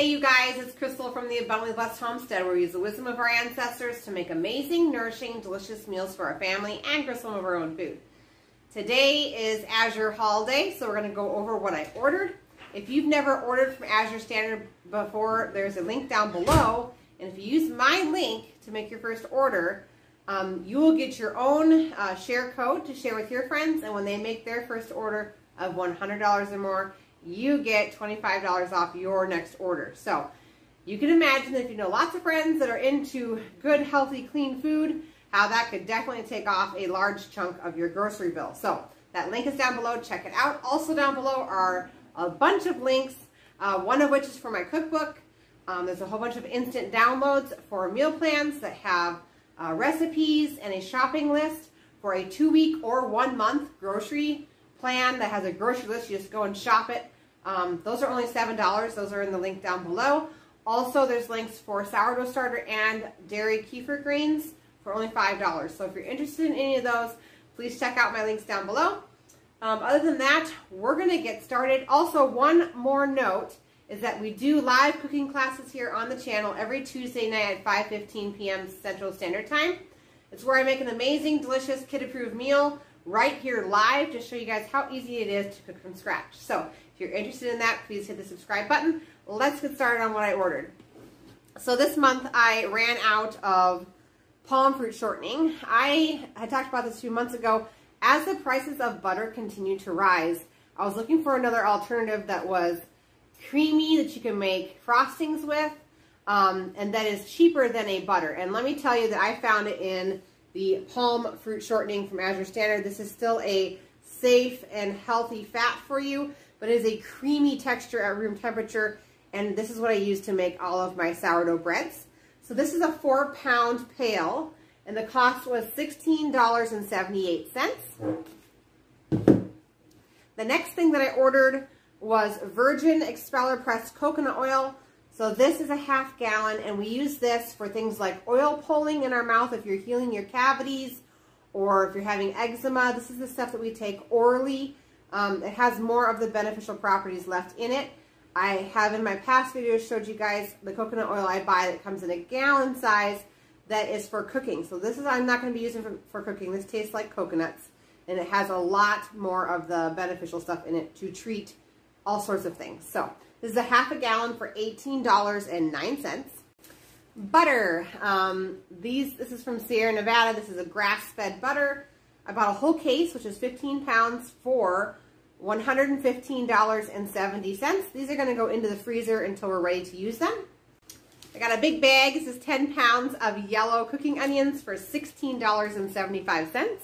Hey you guys, it's Crystal from the Abundantly Blessed Homestead, where we use the wisdom of our ancestors to make amazing, nourishing, delicious meals for our family and grow some of our own food. Today is Azure holiday, so we're going to go over what I ordered. If you've never ordered from Azure Standard before, there's a link down below, and if you use my link to make your first order, you will get your own share code to share with your friends, and when they make their first order of $100 or more, you get $25 off your next order. So you can imagine if you know lots of friends that are into good, healthy, clean food, how that could definitely take off a large chunk of your grocery bill. So that link is down below. Check it out. Also down below are a bunch of links, one of which is for my cookbook. There's a whole bunch of instant downloads for meal plans that have recipes and a shopping list for a 2-week or 1-month grocery plan that has a grocery list. You just go and shop it. Those are only $7. Those are in the link down below. Also, there's links for sourdough starter and dairy kefir grains for only $5. So if you're interested in any of those, please check out my links down below. Other than that, we're going to get started. Also, one more note is that we do live cooking classes here on the channel every Tuesday night at 5:15 p.m. Central Standard Time. It's where I make an amazing, delicious, kid-approved meal right here live to show you guys how easy it is to cook from scratch. So if you're interested in that, please hit the subscribe button. Let's get started on what I ordered. So this month I ran out of palm fruit shortening. I had talked about this a few months ago. As the prices of butter continue to rise, I was looking for another alternative that was creamy, that you can make frostings with, and that is cheaper than a butter. And let me tell you that I found it in the palm fruit shortening from Azure Standard. This is still a safe and healthy fat for you, but it is a creamy texture at room temperature, and this is what I use to make all of my sourdough breads. So this is a 4-pound pail, and the cost was $16.78. The next thing that I ordered was virgin expeller pressed coconut oil. So this is a 1/2 gallon, and we use this for things like oil pulling in our mouth if you're healing your cavities, or if you're having eczema. This is the stuff that we take orally. It has more of the beneficial properties left in it. I have in my past videos showed you guys the coconut oil I buy that comes in a gallon size that is for cooking. So this is, I'm not going to be using for cooking. This tastes like coconuts, and it has a lot more of the beneficial stuff in it to treat all sorts of things. So this is a 1/2 gallon for $18.09. Butter. This is from Sierra Nevada. This is a grass-fed butter. I bought a whole case, which is 15 pounds for $115.70. These are going to go into the freezer until we're ready to use them. I got a big bag. This is 10 pounds of yellow cooking onions for $16.75.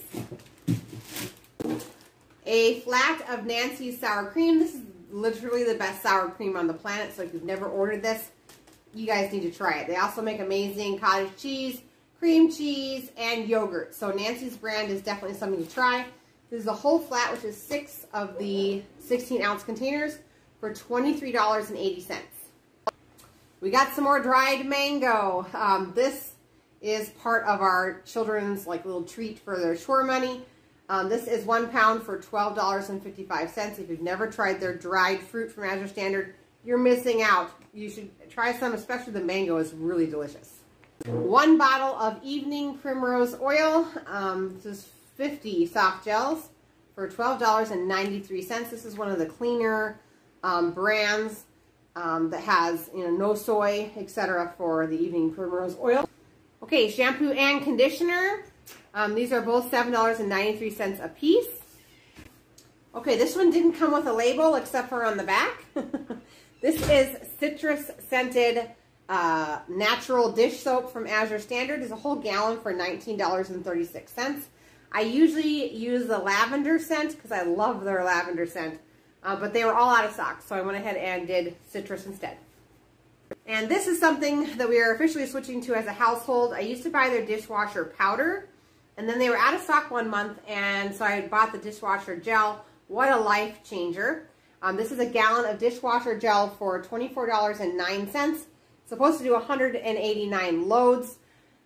A flat of Nancy's sour cream. This is literally the best sour cream on the planet, so if you've never ordered this, you guys need to try it. They also make amazing cottage cheese, cream cheese, and yogurt. So Nancy's brand is definitely something to try. This is a whole flat, which is 6 of the 16-ounce containers for $23.80. We got some more dried mango. This is part of our children's little treat for their chore money. This is 1 pound for $12.55. If you've never tried their dried fruit from Azure Standard, you're missing out. You should try some, especially the mango is really delicious. 1 bottle of evening Primrose Oil. This is 50 soft gels for $12.93. This is one of the cleaner brands that has no soy, etc. for the evening Primrose Oil. Okay, shampoo and conditioner. These are both $7.93 a piece. Okay, this one didn't come with a label except for on the back. This is citrus scented natural dish soap from Azure Standard. It's a whole gallon for $19.36. I usually use the lavender scent because I love their lavender scent, but they were all out of stock, so I went ahead and did citrus instead. And this is something that we are officially switching to as a household. I used to buy their dishwasher powder, and then they were out of stock 1 month, and so I bought the dishwasher gel. What a life changer. This is a gallon of dishwasher gel for $24.09. It's supposed to do 189 loads.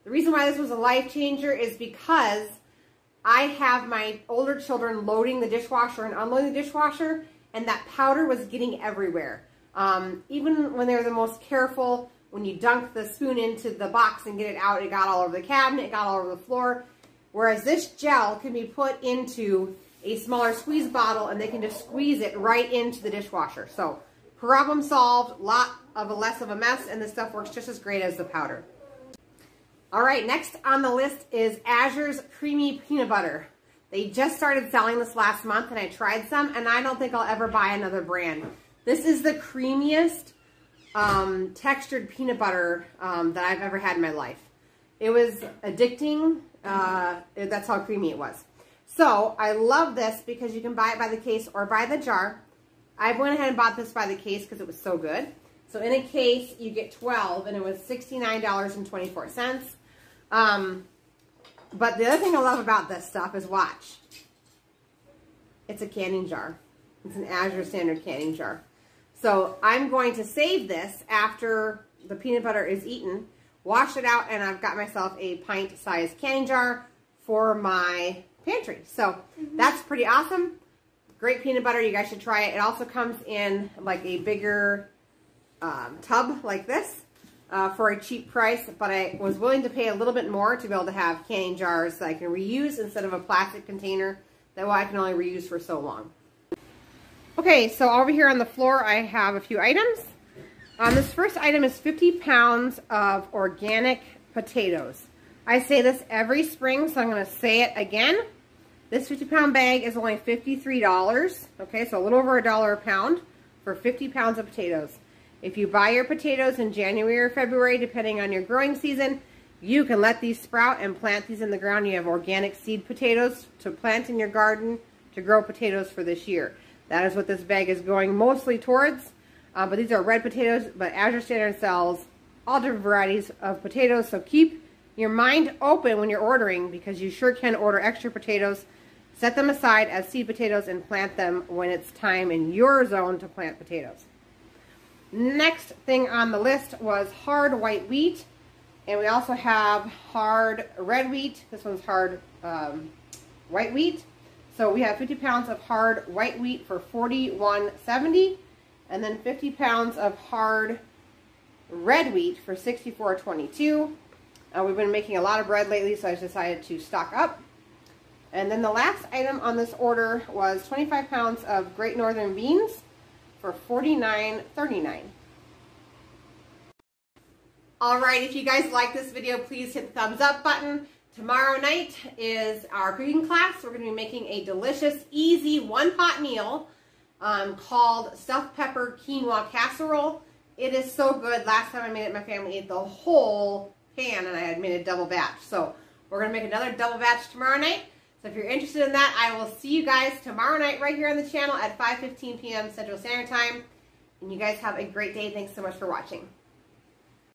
The reason why this was a life changer is because I have my older children loading the dishwasher and unloading the dishwasher, and that powder was getting everywhere. Even when they were the most careful, when you dunk the spoon into the box and get it out, it got all over the cabinet, it got all over the floor. Whereas this gel can be put into a smaller squeeze bottle and they can just squeeze it right into the dishwasher. So problem solved, less of a mess, and this stuff works just as great as the powder. All right, next on the list is Azure's Creamy Peanut Butter. They just started selling this last month and I tried some and I don't think I'll ever buy another brand. This is the creamiest textured peanut butter that I've ever had in my life. It was addicting. That's how creamy it was. So I love this because you can buy it by the case or by the jar. I went ahead and bought this by the case because it was so good. So in a case, you get 12 and it was $69.24. But the other thing I love about this stuff is watch. It's a canning jar. It's an Azure Standard canning jar. So I'm going to save this after the peanut butter is eaten, wash it out, and I've got myself a pint-sized canning jar for my pantry. So that's pretty awesome. Great peanut butter. You guys should try it. It also comes in like a bigger tub like this for a cheap price, but I was willing to pay a little bit more to be able to have canning jars that I can reuse instead of a plastic container that I can only reuse for so long. Okay, so over here on the floor I have a few items. This first item is 50 pounds of organic potatoes. I say this every spring, so I'm going to say it again. This 50-pound bag is only $53. Okay, so a little over $1 a pound for 50 pounds of potatoes. If you buy your potatoes in January or February, depending on your growing season, you can let these sprout and plant these in the ground. You have organic seed potatoes to plant in your garden to grow potatoes for this year. That is what this bag is going mostly towards. But these are red potatoes, but Azure Standard sells all different varieties of potatoes. So keep your mind open when you're ordering because you sure can order extra potatoes. Set them aside as seed potatoes and plant them when it's time in your zone to plant potatoes. Next thing on the list was hard white wheat. And we also have hard red wheat. This one's hard white wheat. So we have 50 pounds of hard white wheat for $41.70. And then 50 pounds of hard red wheat for $64.22. We've been making a lot of bread lately, so I decided to stock up. And then the last item on this order was 25 pounds of Great Northern beans for $49.39. Alright, if you guys like this video, please hit the thumbs up button. Tomorrow night is our cooking class. We're going to be making a delicious, easy one-pot meal called stuffed pepper quinoa casserole. It is so good. Last time I made it, my family ate the whole pan, and I had made a double batch. So we're going to make another double batch tomorrow night. So if you're interested in that, I will see you guys tomorrow night right here on the channel at 5:15 p.m. Central Standard Time. And you guys have a great day. Thanks so much for watching.